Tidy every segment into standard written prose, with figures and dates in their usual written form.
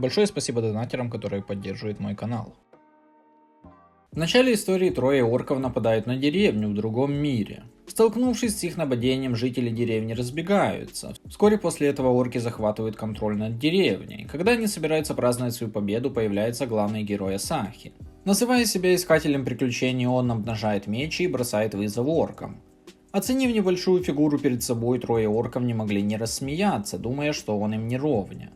Большое спасибо донатерам, которые поддерживают мой канал. В начале истории трое орков нападают на деревню в другом мире. Столкнувшись с их нападением, жители деревни разбегаются. Вскоре после этого орки захватывают контроль над деревней. Когда они собираются праздновать свою победу, появляется главный герой Асахи. Называя себя искателем приключений, он обнажает меч и бросает вызов оркам. Оценив небольшую фигуру перед собой, трое орков не могли не рассмеяться, думая, что он им не ровня.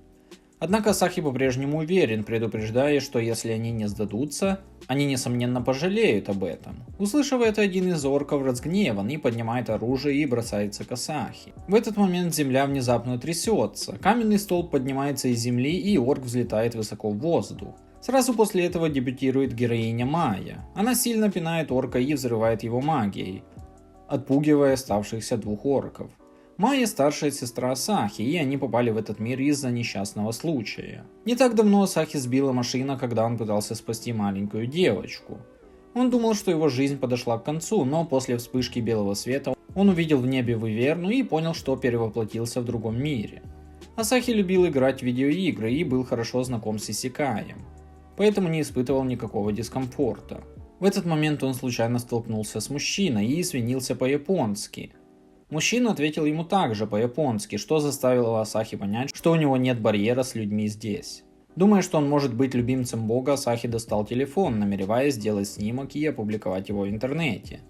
Однако Асахи по-прежнему уверен, предупреждая, что если они не сдадутся, они несомненно пожалеют об этом. Услышав это, один из орков разгневан и поднимает оружие и бросается к Асахи. В этот момент земля внезапно трясется, каменный столб поднимается из земли и орк взлетает высоко в воздух. Сразу после этого дебютирует героиня Майя. Она сильно пинает орка и взрывает его магией, отпугивая оставшихся двух орков. Майя старшая сестра Асахи, и они попали в этот мир из-за несчастного случая. Не так давно Асахи сбила машина, когда он пытался спасти маленькую девочку. Он думал, что его жизнь подошла к концу, но после вспышки белого света он увидел в небе Выверну и понял, что перевоплотился в другом мире. Асахи любил играть в видеоигры и был хорошо знаком с исекаем, поэтому не испытывал никакого дискомфорта. В этот момент он случайно столкнулся с мужчиной и извинился по-японски. Мужчина ответил ему также по-японски, что заставило Асахи понять, что у него нет барьера с людьми здесь. Думая, что он может быть любимцем бога, Асахи достал телефон, намереваясь сделать снимок и опубликовать его в интернете.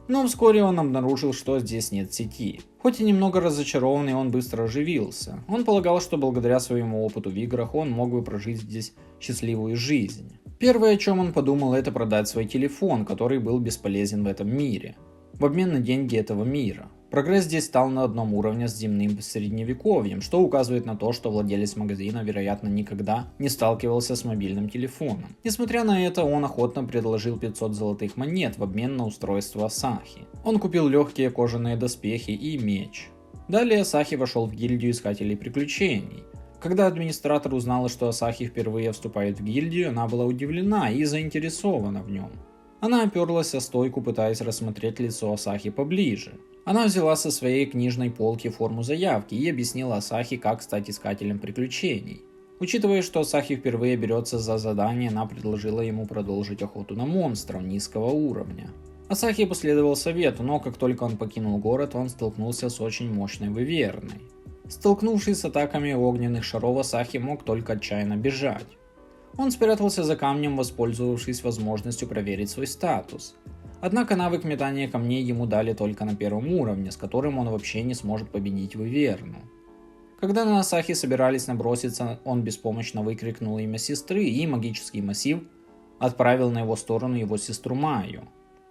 Но вскоре он обнаружил, что здесь нет сети. Хоть и немного разочарованный, он быстро оживился. Он полагал, что благодаря своему опыту в играх он мог бы прожить здесь счастливую жизнь. Первое, о чем он подумал, это продать свой телефон, который был бесполезен в этом мире, в обмен на деньги этого мира. Прогресс здесь стал на одном уровне с земным средневековьем, что указывает на то, что владелец магазина, вероятно, никогда не сталкивался с мобильным телефоном. Несмотря на это, он охотно предложил 500 золотых монет в обмен на устройство Асахи. Он купил легкие кожаные доспехи и меч. Далее Асахи вошел в гильдию искателей приключений. Когда администратор узнала, что Асахи впервые вступает в гильдию, она была удивлена и заинтересована в нем. Она оперлась о стойку, пытаясь рассмотреть лицо Асахи поближе. Она взяла со своей книжной полки форму заявки и объяснила Асахи, как стать искателем приключений. Учитывая, что Асахи впервые берется за задание, она предложила ему продолжить охоту на монстров низкого уровня. Асахи последовал совету, но как только он покинул город, он столкнулся с очень мощной Выверной. Столкнувшись с атаками огненных шаров, Асахи мог только отчаянно бежать. Он спрятался за камнем, воспользовавшись возможностью проверить свой статус. Однако навык метания камней ему дали только на первом уровне, с которым он вообще не сможет победить Выверну. Когда на Асахи собирались наброситься, он беспомощно выкрикнул имя сестры, и магический массив отправил на его сторону его сестру Майю.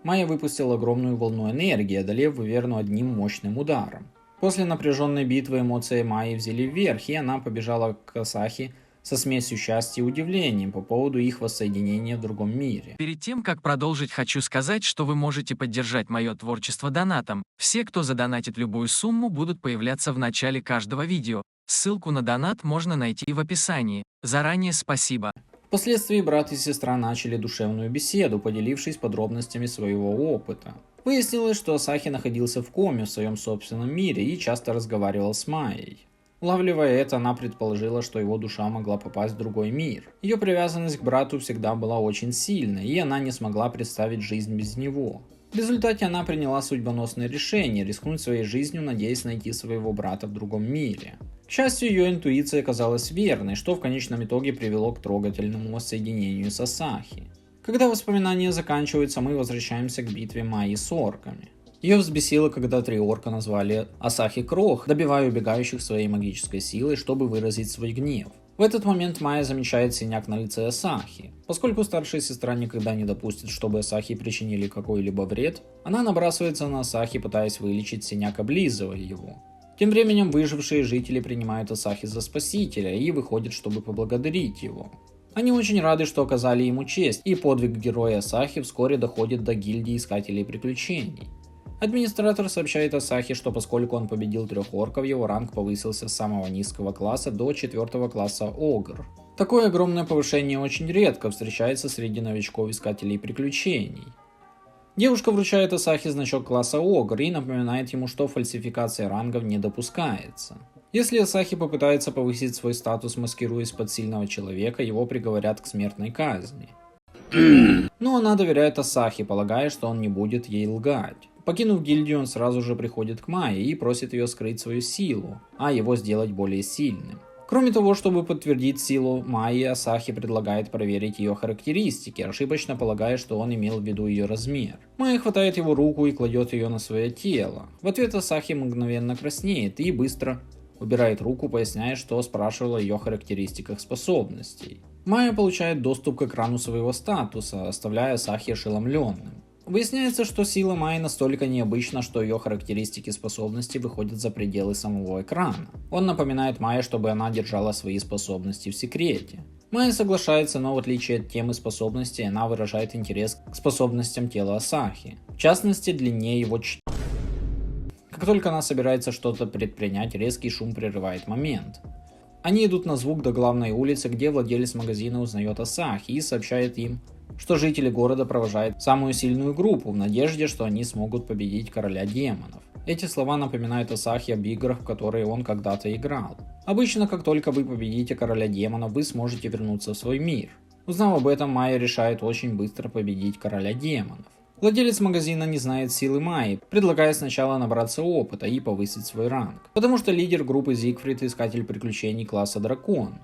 Майя выпустила огромную волну энергии, одолев Выверну одним мощным ударом. После напряженной битвы эмоции Майи взяли вверх, и она побежала к Асахи со смесью счастья и удивлением по поводу их воссоединения в другом мире. Перед тем, как продолжить, хочу сказать, что вы можете поддержать мое творчество донатом. Все, кто задонатит любую сумму, будут появляться в начале каждого видео. Ссылку на донат можно найти в описании. Заранее спасибо. Впоследствии брат и сестра начали душевную беседу, поделившись подробностями своего опыта. Выяснилось, что Асахи находился в коме в своем собственном мире и часто разговаривал с Майей. Улавливая это, она предположила, что его душа могла попасть в другой мир. Ее привязанность к брату всегда была очень сильной, и она не смогла представить жизнь без него. В результате она приняла судьбоносное решение рискнуть своей жизнью, надеясь найти своего брата в другом мире. К счастью, ее интуиция оказалась верной, что в конечном итоге привело к трогательному воссоединению с Асахи. Когда воспоминания заканчиваются, мы возвращаемся к битве Майи с орками. Ее взбесило, когда три орка назвали Асахи Крох, добивая убегающих своей магической силой, чтобы выразить свой гнев. В этот момент Майя замечает синяк на лице Асахи. Поскольку старшая сестра никогда не допустит, чтобы Асахи причинили какой-либо вред, она набрасывается на Асахи, пытаясь вылечить синяк, облизывая его. Тем временем выжившие жители принимают Асахи за спасителя и выходят, чтобы поблагодарить его. Они очень рады, что оказали ему честь, и подвиг героя Асахи вскоре доходит до гильдии искателей приключений. Администратор сообщает Асахи, что поскольку он победил трех орков, его ранг повысился с самого низкого класса до 4 класса Огр. Такое огромное повышение очень редко встречается среди новичков искателей приключений. Девушка вручает Асахи значок класса Огр и напоминает ему, что фальсификация рангов не допускается. Если Асахи попытается повысить свой статус, маскируясь под сильного человека, его приговорят к смертной казни. Но она доверяет Асахи, полагая, что он не будет ей лгать. Покинув гильдию, он сразу же приходит к Майе и просит ее скрыть свою силу, а его сделать более сильным. Кроме того, чтобы подтвердить силу Майи, Асахи предлагает проверить ее характеристики, ошибочно полагая, что он имел в виду ее размер. Майя хватает его руку и кладет ее на свое тело. В ответ Асахи мгновенно краснеет и быстро убирает руку, поясняя, что спрашивала о ее характеристиках способностей. Майя получает доступ к экрану своего статуса, оставляя Асахи ошеломленным. Выясняется, что сила Майи настолько необычна, что ее характеристики способностей выходят за пределы самого экрана. Он напоминает Майе, чтобы она держала свои способности в секрете. Майя соглашается, но в отличие от темы способностей, она выражает интерес к способностям тела Асахи. В частности, длине его Как только она собирается что-то предпринять, резкий шум прерывает момент. Они идут на звук до главной улицы, где владелец магазина узнает Асахи и сообщает им, что жители города провожают самую сильную группу в надежде, что они смогут победить короля демонов. Эти слова напоминают Асахи об играх, в которые он когда-то играл. Обычно, как только вы победите короля демонов, вы сможете вернуться в свой мир. Узнав об этом, Майя решает очень быстро победить короля демонов. Владелец магазина не знает силы Майи, предлагая сначала набраться опыта и повысить свой ранг, потому что лидер группы Зигфрид – искатель приключений класса Дракон.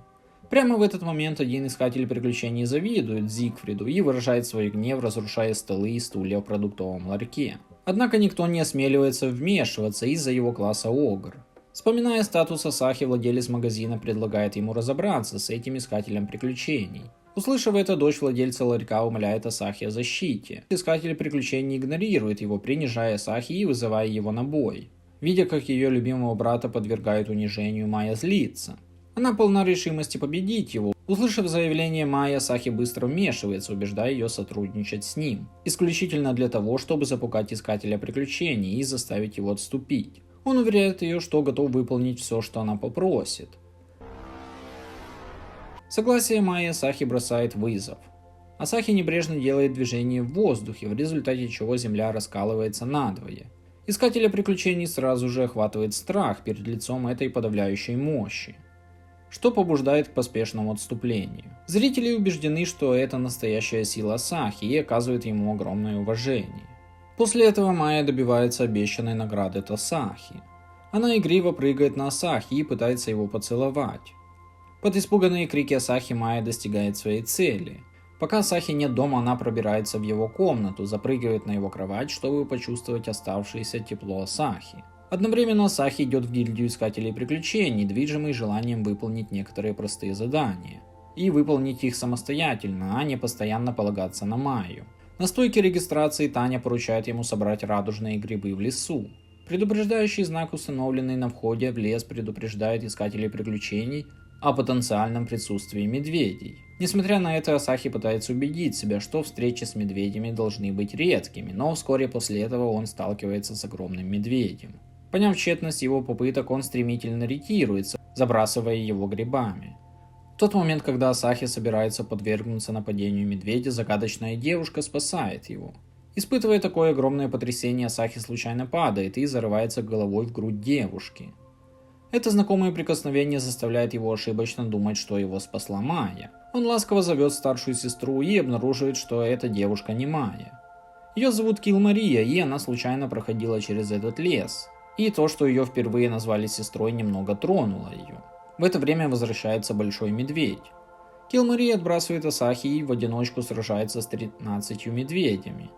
Прямо в этот момент один искатель приключений завидует Зигфриду и выражает свой гнев, разрушая столы и стулья в продуктовом ларьке. Однако никто не осмеливается вмешиваться из-за его класса Огр. Вспоминая статус Асахи, владелец магазина предлагает ему разобраться с этим искателем приключений. Услышав это, дочь владельца ларька умоляет Асахи о защите. Искатель приключений игнорирует его, принижая Асахи и вызывая его на бой. Видя, как ее любимого брата подвергают унижению, Майя злится. Она полна решимости победить его. Услышав заявление Майи, Асахи быстро вмешивается, убеждая ее сотрудничать с ним. Исключительно для того, чтобы запугать искателя приключений и заставить его отступить. Он уверяет ее, что готов выполнить все, что она попросит. Согласие Майи Асахи бросает вызов. Асахи небрежно делает движение в воздухе, в результате чего земля раскалывается надвое. Искателя приключений сразу же охватывает страх перед лицом этой подавляющей мощи, что побуждает к поспешному отступлению. Зрители убеждены, что это настоящая сила Асахи и оказывают ему огромное уважение. После этого Майя добивается обещанной награды от Асахи. Она игриво прыгает на Асахи и пытается его поцеловать. Под испуганные крики Асахи Майя достигает своей цели. Пока Асахи нет дома, она пробирается в его комнату, запрыгивает на его кровать, чтобы почувствовать оставшееся тепло Асахи. Одновременно Асахи идет в гильдию искателей приключений, движимый желанием выполнить некоторые простые задания. И выполнить их самостоятельно, а не постоянно полагаться на Майю. На стойке регистрации Таня поручает ему собрать радужные грибы в лесу. Предупреждающий знак, установленный на входе в лес, предупреждает искателей приключений о потенциальном присутствии медведей. Несмотря на это, Асахи пытается убедить себя, что встречи с медведями должны быть редкими, но вскоре после этого он сталкивается с огромным медведем. Поняв тщетность его попыток, он стремительно ретируется, забрасывая его грибами. В тот момент, когда Асахи собирается подвергнуться нападению медведя, загадочная девушка спасает его. Испытывая такое огромное потрясение, Асахи случайно падает и зарывается головой в грудь девушки. Это знакомое прикосновение заставляет его ошибочно думать, что его спасла Майя. Он ласково зовет старшую сестру и обнаруживает, что эта девушка не Майя. Ее зовут Кил Мария, и она случайно проходила через этот лес. И то, что ее впервые назвали сестрой, немного тронуло ее. В это время возвращается большой медведь. Кил Мария отбрасывает Асахи и в одиночку сражается с 13 медведями.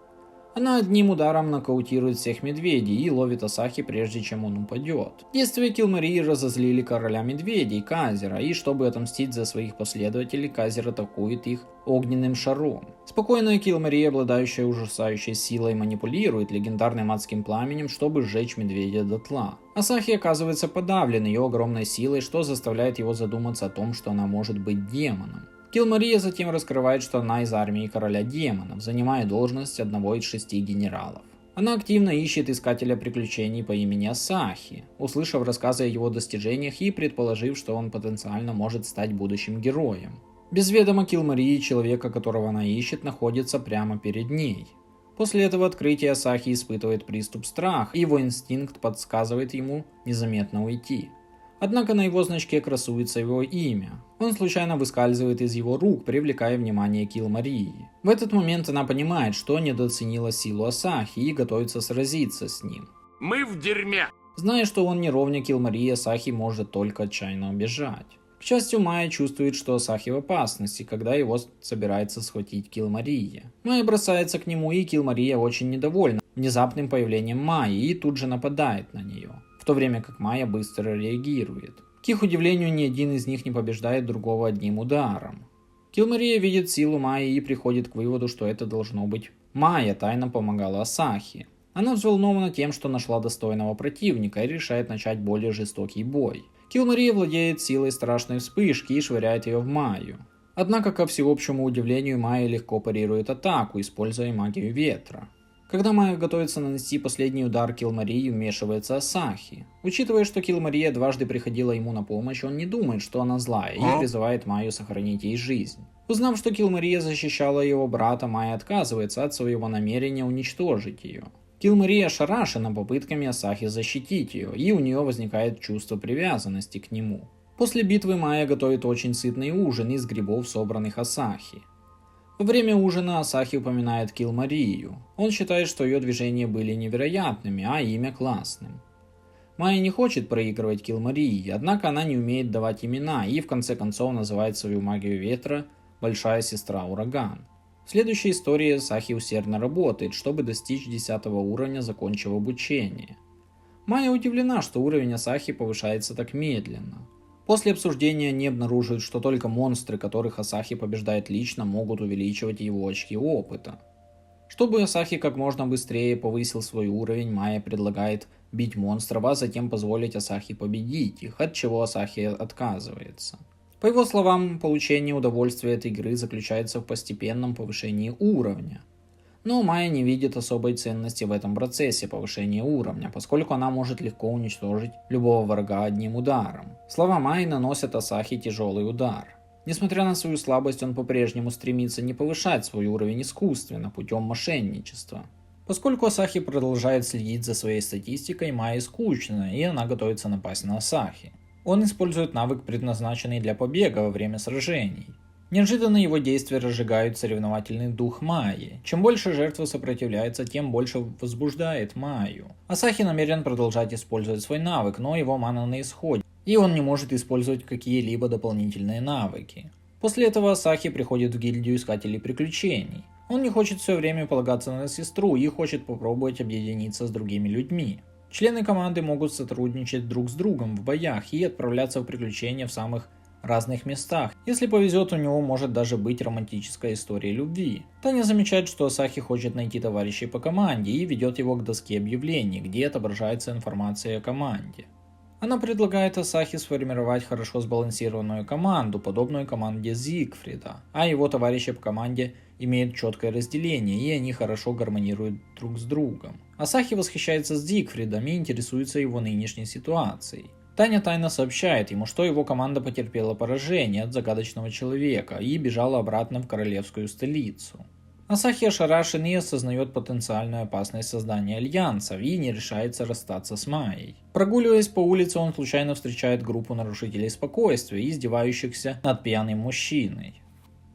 Она одним ударом нокаутирует всех медведей и ловит Асахи, прежде чем он упадет. Действия Кил Марии разозлили короля медведей Казера, и чтобы отомстить за своих последователей, Казер атакует их огненным шаром. Спокойная Кил Мария, обладающая ужасающей силой, манипулирует легендарным адским пламенем, чтобы сжечь медведя дотла. Асахи оказывается подавлен ее огромной силой, что заставляет его задуматься о том, что она может быть демоном. Кил Мария затем раскрывает, что она из армии короля демонов, занимая должность одного из 6 генералов. Она активно ищет искателя приключений по имени Асахи, услышав рассказы о его достижениях и предположив, что он потенциально может стать будущим героем. Без ведома Кил Марии человека, которого она ищет, находится прямо перед ней. После этого открытия Асахи испытывает приступ страха, и его инстинкт подсказывает ему незаметно уйти. Однако на его значке красуется его имя. Он случайно выскальзывает из его рук, привлекая внимание Килмарии. В этот момент она понимает, что недооценила силу Асахи и готовится сразиться с ним. Мы в дерьме. Зная, что он не ровня Килмарии, Асахи может только отчаянно убежать. К счастью, Майя чувствует, что Асахи в опасности, когда его собирается схватить Килмария. Майя бросается к нему, и Килмария очень недовольна внезапным появлением Майи и тут же нападает на нее, в то время как Майя быстро реагирует. К их удивлению, ни один из них не побеждает другого одним ударом. Килмария видит силу Майи и приходит к выводу, что это должно быть Майя тайно помогала Асахи. Она взволнована тем, что нашла достойного противника и решает начать более жестокий бой. Килмария владеет силой страшной вспышки и швыряет ее в Майю. Однако, ко всеобщему удивлению, Майя легко парирует атаку, используя магию ветра. Когда Майя готовится нанести последний удар Килмарии, вмешивается Асахи. Учитывая, что Килмария дважды приходила ему на помощь, он не думает, что она злая, и призывает Майю сохранить ей жизнь. Узнав, что Килмария защищала его брата, Майя отказывается от своего намерения уничтожить ее. Килмария ошарашена попытками Асахи защитить ее, и у нее возникает чувство привязанности к нему. После битвы Майя готовит очень сытный ужин из грибов, собранных Асахи. Во время ужина Асахи упоминает Килмарию. Он считает, что ее движения были невероятными, а имя классным. Майя не хочет проигрывать Килмарии, однако она не умеет давать имена и в конце концов называет свою магию ветра «Большая сестра Ураган». В следующей истории Асахи усердно работает, чтобы достичь 10 уровня, закончив обучение. Майя удивлена, что уровень Асахи повышается так медленно. После обсуждения они обнаруживают, что только монстры, которых Асахи побеждает лично, могут увеличивать его очки опыта. Чтобы Асахи как можно быстрее повысил свой уровень, Майя предлагает бить монстров, а затем позволить Асахи победить их, от чего Асахи отказывается. По его словам, получение удовольствия от игры заключается в постепенном повышении уровня. Но Майя не видит особой ценности в этом процессе повышения уровня, поскольку она может легко уничтожить любого врага одним ударом. Слова Майи наносят Асахи тяжелый удар. Несмотря на свою слабость, он по-прежнему стремится не повышать свой уровень искусственно, путем мошенничества. Поскольку Асахи продолжает следить за своей статистикой, Майе скучно, и она готовится напасть на Асахи. Он использует навык, предназначенный для побега во время сражений. Неожиданно его действия разжигают соревновательный дух Майи. Чем больше жертва сопротивляется, тем больше возбуждает Майю. Асахи намерен продолжать использовать свой навык, но его мана на исходе, и он не может использовать какие-либо дополнительные навыки. После этого Асахи приходит в гильдию искателей приключений. Он не хочет все время полагаться на сестру и хочет попробовать объединиться с другими людьми. Члены команды могут сотрудничать друг с другом в боях и отправляться в приключения в самых разных местах. Если повезет, у него может даже быть романтическая история любви. Таня замечает, что Асахи хочет найти товарищей по команде и ведет его к доске объявлений, где отображается информация о команде. Она предлагает Асахи сформировать хорошо сбалансированную команду, подобную команде Зигфрида, а его товарищи по команде имеют четкое разделение, и они хорошо гармонируют друг с другом. Асахи восхищается Зигфридом и интересуется его нынешней ситуацией. Таня тайно сообщает ему, что его команда потерпела поражение от загадочного человека и бежала обратно в королевскую столицу. Асахи ошарашен и осознает потенциальную опасность создания альянсов и не решается расстаться с Майей. Прогуливаясь по улице, он случайно встречает группу нарушителей спокойствия, издевающихся над пьяным мужчиной.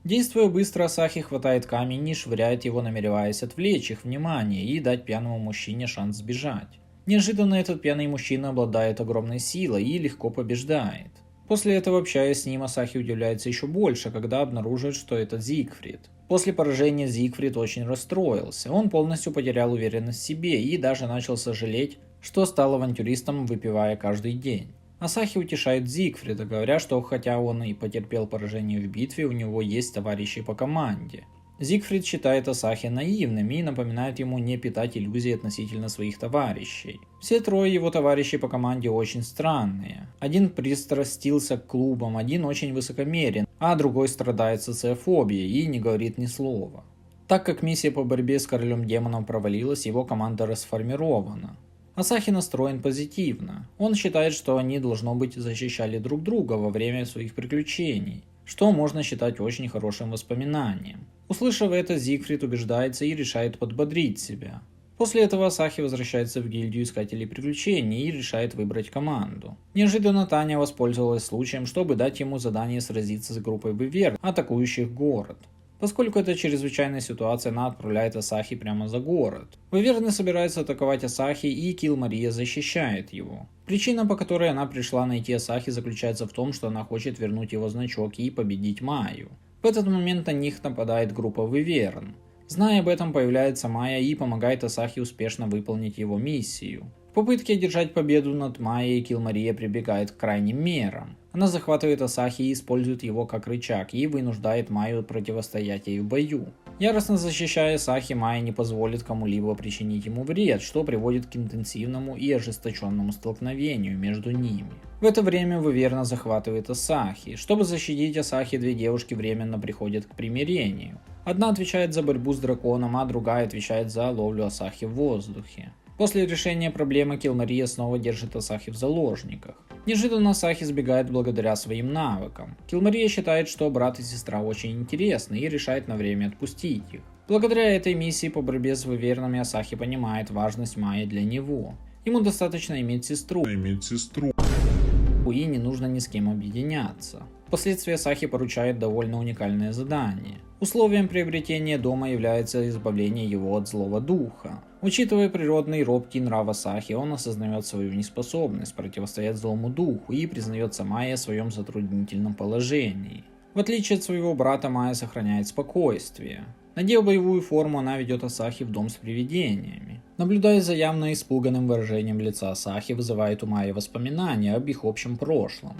Действуя быстро, Асахи хватает камень и швыряет его, намереваясь отвлечь их внимание и дать пьяному мужчине шанс сбежать. Неожиданно этот пьяный мужчина обладает огромной силой и легко побеждает. После этого, общаясь с ним, Асахи удивляется еще больше, когда обнаруживает, что это Зигфрид. После поражения Зигфрид очень расстроился, он полностью потерял уверенность в себе и даже начал сожалеть, что стал авантюристом, выпивая каждый день. Асахи утешает Зигфрида, говоря, что хотя он и потерпел поражение в битве, у него есть товарищи по команде. Зигфрид считает Асахи наивным и напоминает ему не питать иллюзий относительно своих товарищей. Все трое его товарищей по команде очень странные. Один пристрастился к клубам, один очень высокомерен, а другой страдает социофобией и не говорит ни слова. Так как миссия по борьбе с королем демонов провалилась, его команда расформирована. Асахи настроен позитивно. Он считает, что они, должно быть, защищали друг друга во время своих приключений, что можно считать очень хорошим воспоминанием. Услышав это, Зигфрид убеждается и решает подбодрить себя. После этого Асахи возвращается в гильдию искателей приключений и решает выбрать команду. Неожиданно Таня воспользовалась случаем, чтобы дать ему задание сразиться с группой Выверн, атакующих город. Поскольку это чрезвычайная ситуация, она отправляет Асахи прямо за город. Выверны собираются атаковать Асахи, и Килл Мария защищает его. Причина, по которой она пришла найти Асахи, заключается в том, что она хочет вернуть его значок и победить Майю. В этот момент на них нападает группа Выверн. Зная об этом, появляется Майя и помогает Асахи успешно выполнить его миссию. В попытке одержать победу над Майей, Килл Мария прибегает к крайним мерам. Она захватывает Асахи и использует его как рычаг и вынуждает Майю противостоять ей в бою. Яростно защищая Асахи, Майя не позволит кому-либо причинить ему вред, что приводит к интенсивному и ожесточенному столкновению между ними. В это время Выверна захватывает Асахи. Чтобы защитить Асахи, две девушки временно приходят к примирению. Одна отвечает за борьбу с драконом, а другая отвечает за ловлю Асахи в воздухе. После решения проблемы Килл Мария снова держит Асахи в заложниках. Неожиданно Асахи сбегает благодаря своим навыкам. Килл Мария считает, что брат и сестра очень интересны и решает на время отпустить их. Благодаря этой миссии по борьбе с Вывернами Асахи понимает важность Майи для него. Ему достаточно иметь сестру. И не нужно ни с кем объединяться. Впоследствии Асахи поручает довольно уникальное задание. Условием приобретения дома является избавление его от злого духа. Учитывая природный робкий нрав Асахи, он осознает свою неспособность противостоять злому духу и признается Майе о своем затруднительном положении. В отличие от своего брата, Майя сохраняет спокойствие. Надев боевую форму, она ведет Асахи в дом с привидениями. Наблюдая за явно испуганным выражением лица Асахи, вызывает у Майи воспоминания об их общем прошлом.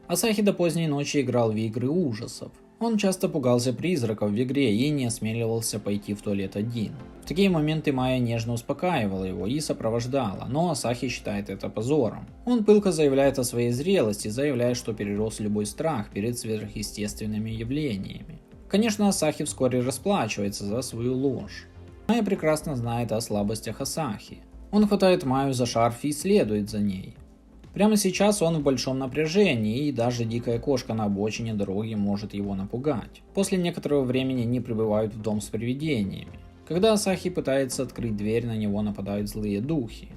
Асахи до поздней ночи играл в игры ужасов. Он часто пугался призраков в игре и не осмеливался пойти в туалет один. В такие моменты Майя нежно успокаивала его и сопровождала, но Асахи считает это позором. Он пылко заявляет о своей зрелости, заявляя, что перерос любой страх перед сверхъестественными явлениями. Конечно, Асахи вскоре расплачивается за свою ложь. Майя прекрасно знает о слабостях Асахи. Он хватает Майю за шарф и следует за ней. Прямо сейчас он в большом напряжении, и даже дикая кошка на обочине дороги может его напугать. После некоторого времени они прибывают в дом с привидениями. Когда Асахи пытается открыть дверь, на него нападают злые духи.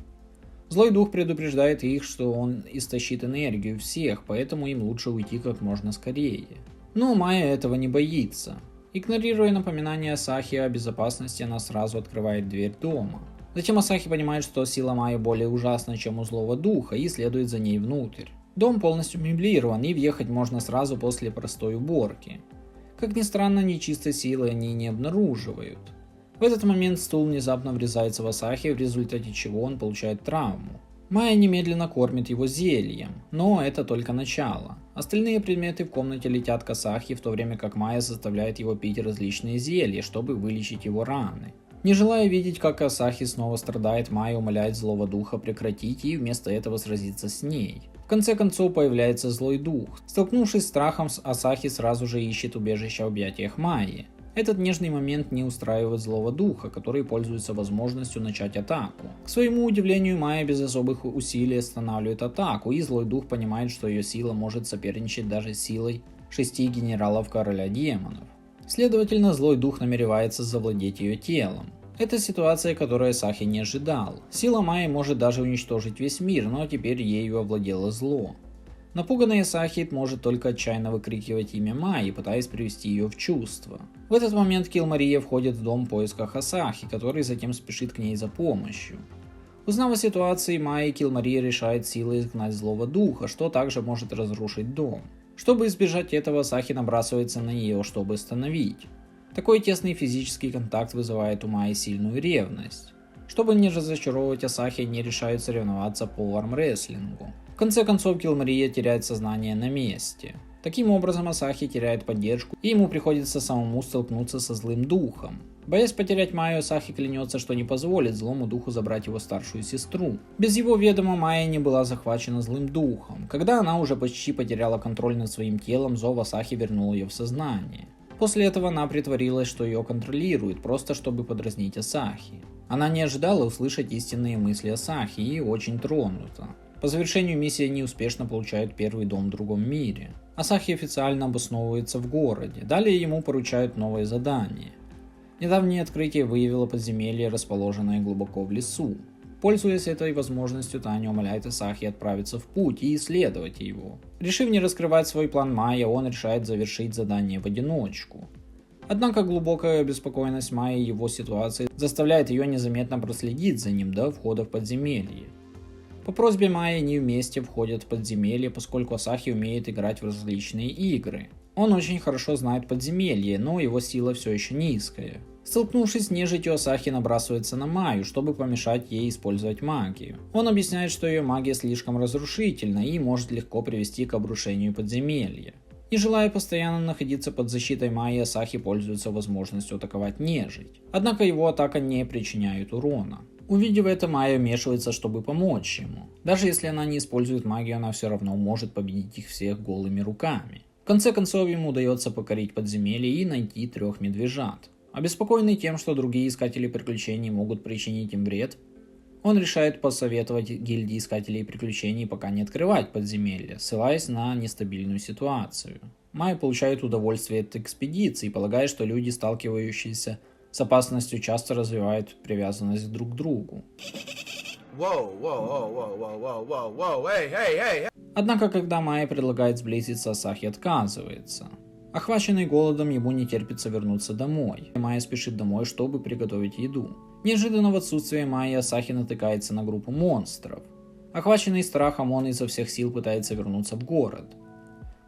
Злой дух предупреждает их, что он истощит энергию всех, поэтому им лучше уйти как можно скорее. Но Майя этого не боится. Игнорируя напоминание Асахи о безопасности, она сразу открывает дверь дома. Затем Асахи понимает, что сила Майи более ужасна, чем у злого духа, и следует за ней внутрь. Дом полностью меблирован, и въехать можно сразу после простой уборки. Как ни странно, нечистой силы они не обнаруживают. В этот момент стул внезапно врезается в Асахи, в результате чего он получает травму. Майя немедленно кормит его зельем, но это только начало. Остальные предметы в комнате летят к Асахи, в то время как Майя заставляет его пить различные зелья, чтобы вылечить его раны. Не желая видеть, как Асахи снова страдает, Майя умоляет злого духа прекратить и вместо этого сразиться с ней. В конце концов появляется злой дух. Столкнувшись с страхом, Асахи сразу же ищет убежище в объятиях Майи. Этот нежный момент не устраивает злого духа, который пользуется возможностью начать атаку. К своему удивлению, Майя без особых усилий останавливает атаку, и злой дух понимает, что ее сила может соперничать даже с силой 6 генералов короля демонов. Следовательно, злой дух намеревается завладеть ее телом. Это ситуация, которую Асахи не ожидал. Сила Майи может даже уничтожить весь мир, но теперь ею овладело зло. Напуганный Асахи может только отчаянно выкрикивать имя Майи, пытаясь привести ее в чувство. В этот момент Килл Мария входит в дом в поисках Асахи, который затем спешит к ней за помощью. Узнав о ситуации, Майя и Килл Мария решает силой изгнать злого духа, что также может разрушить дом. Чтобы избежать этого, Асахи набрасывается на нее, чтобы остановить. Такой тесный физический контакт вызывает у Майи сильную ревность. Чтобы не разочаровывать Асахи, они решают соревноваться по армрестлингу. В конце концов, Килл Мария теряет сознание на месте. Таким образом, Асахи теряет поддержку, и ему приходится самому столкнуться со злым духом. Боясь потерять Майю, Асахи клянется, что не позволит злому духу забрать его старшую сестру. Без его ведома Майя не была захвачена злым духом. Когда она уже почти потеряла контроль над своим телом, зов Асахи вернул ее в сознание. После этого она притворилась, что ее контролирует, просто чтобы подразнить Асахи. Она не ожидала услышать истинные мысли Асахи и очень тронута. По завершению миссии они успешно получают первый дом в другом мире. Асахи официально обосновывается в городе, далее ему поручают новое задание. Недавнее открытие выявило подземелье, расположенное глубоко в лесу. Пользуясь этой возможностью, Таня умоляет Асахи отправиться в путь и исследовать его. Решив не раскрывать свой план Майя, он решает завершить задание в одиночку. Однако глубокая обеспокоенность Майи его ситуацией заставляет ее незаметно проследить за ним до входа в подземелье. По просьбе Майи они вместе входят в подземелье, поскольку Асахи умеет играть в различные игры. Он очень хорошо знает подземелье, но его сила все еще низкая. Столкнувшись с нежитью, Асахи набрасывается на Майю, чтобы помешать ей использовать магию. Он объясняет, что ее магия слишком разрушительна и может легко привести к обрушению подземелья. Не желая постоянно находиться под защитой Майи, Асахи пользуется возможностью атаковать нежить. Однако его атака не причиняет урона. Увидев это, Майя вмешивается, чтобы помочь ему. Даже если она не использует магию, она все равно может победить их всех голыми руками. В конце концов, ему удается покорить подземелье и найти 3 медвежат. Обеспокоенный тем, что другие искатели приключений могут причинить им вред, он решает посоветовать гильдии искателей приключений пока не открывать подземелье, ссылаясь на нестабильную ситуацию. Майя получает удовольствие от экспедиции, полагая, что люди, сталкивающиеся с опасностью, часто развивают привязанность друг к другу. Однако, когда Майя предлагает сблизиться, Асахи отказывается. Охваченный голодом, ему не терпится вернуться домой. Майя спешит домой, чтобы приготовить еду. Неожиданно в отсутствие Майи Асахи натыкается на группу монстров. Охваченный страхом, он изо всех сил пытается вернуться в город.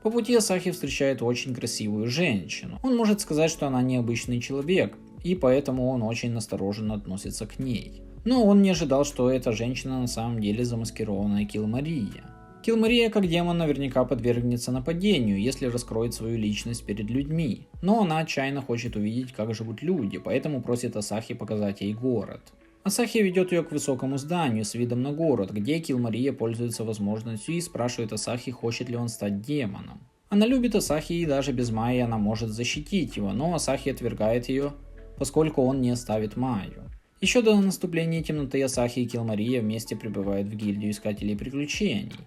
По пути Асахи встречает очень красивую женщину. Он может сказать, что она необычный человек, и поэтому он очень настороженно относится к ней. Но он не ожидал, что эта женщина на самом деле замаскированная Килмария. Килмария как демон наверняка подвергнется нападению, если раскроет свою личность перед людьми. Но она отчаянно хочет увидеть, как живут люди, поэтому просит Асахи показать ей город. Асахи ведет ее к высокому зданию с видом на город, где Килмария пользуется возможностью и спрашивает Асахи, хочет ли он стать демоном. Она любит Асахи, и даже без Майи она может защитить его, но Асахи отвергает ее, поскольку он не оставит Майю. Еще до наступления темноты Асахи и Килмария вместе прибывают в гильдию искателей приключений.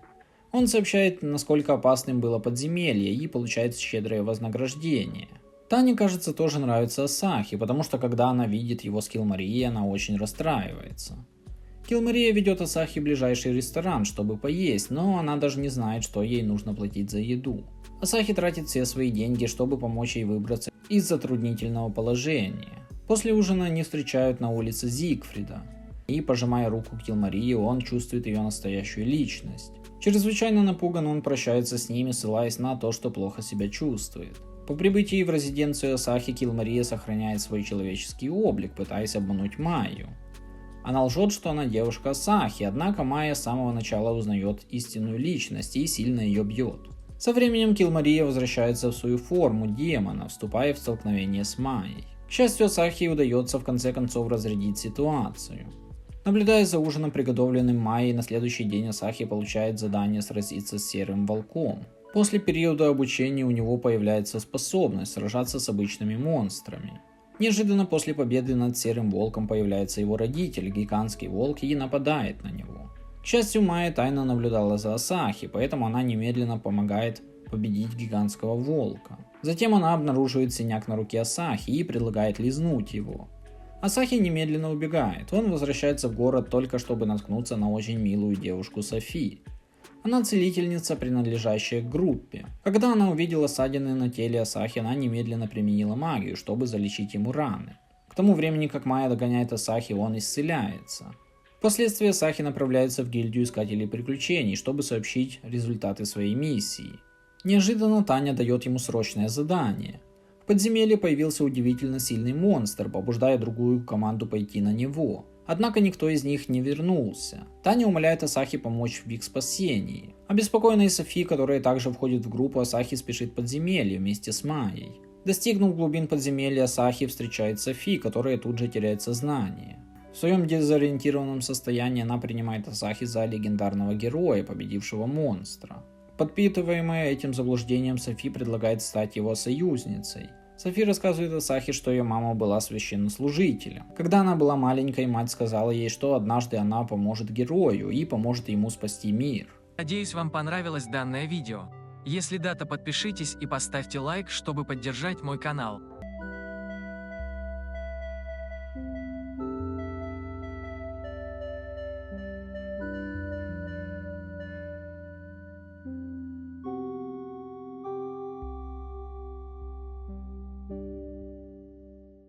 Он сообщает, насколько опасным было подземелье, и получает щедрое вознаграждение. Тане, кажется, тоже нравится Асахи, потому что когда она видит его с Килмарией, она очень расстраивается. Килмария ведет Асахи в ближайший ресторан, чтобы поесть, но она даже не знает, что ей нужно платить за еду. Асахи тратит все свои деньги, чтобы помочь ей выбраться из затруднительного положения. После ужина они встречают на улице Зигфрида. И, пожимая руку Килмарии, он чувствует ее настоящую личность. Чрезвычайно напуган, он прощается с ними, ссылаясь на то, что плохо себя чувствует. По прибытии в резиденцию Асахи, Килмария сохраняет свой человеческий облик, пытаясь обмануть Майю. Она лжет, что она девушка Асахи, однако Майя с самого начала узнает истинную личность и сильно ее бьет. Со временем Килмария возвращается в свою форму демона, вступая в столкновение с Майей. К счастью, Асахи удается в конце концов разрядить ситуацию. Наблюдая за ужином, приготовленным Майей, на следующий день Асахи получает задание сразиться с Серым Волком. После периода обучения у него появляется способность сражаться с обычными монстрами. Неожиданно после победы над Серым Волком появляется его родитель, гигантский волк, и нападает на него. К счастью, Майя тайно наблюдала за Асахи, поэтому она немедленно помогает победить гигантского волка. Затем она обнаруживает синяк на руке Асахи и предлагает лизнуть его. Асахи немедленно убегает, он возвращается в город только чтобы наткнуться на очень милую девушку Софи. Она целительница, принадлежащая к группе. Когда она увидела ссадины на теле Асахи, она немедленно применила магию, чтобы залечить ему раны. К тому времени, как Майя догоняет Асахи, он исцеляется. Впоследствии Асахи направляется в гильдию искателей приключений, чтобы сообщить результаты своей миссии. Неожиданно Таня дает ему срочное задание. В подземелье появился удивительно сильный монстр, побуждая другую команду пойти на него. Однако никто из них не вернулся. Таня умоляет Асахи помочь в их спасении. Обеспокоенная Софи, которая также входит в группу, Асахи спешит в подземелье вместе с Майей. Достигнув глубин подземелья, Асахи встречает Софи, которая тут же теряет сознание. В своем дезориентированном состоянии она принимает Асахи за легендарного героя, победившего монстра. Подпитываемая этим заблуждением, Софи предлагает стать его союзницей. Софи рассказывает Асахи, что ее мама была священнослужителем. Когда она была маленькой, мать сказала ей, что однажды она поможет герою и поможет ему спасти мир. Надеюсь, вам понравилось данное видео. Если да, то подпишитесь и поставьте лайк, чтобы поддержать мой канал.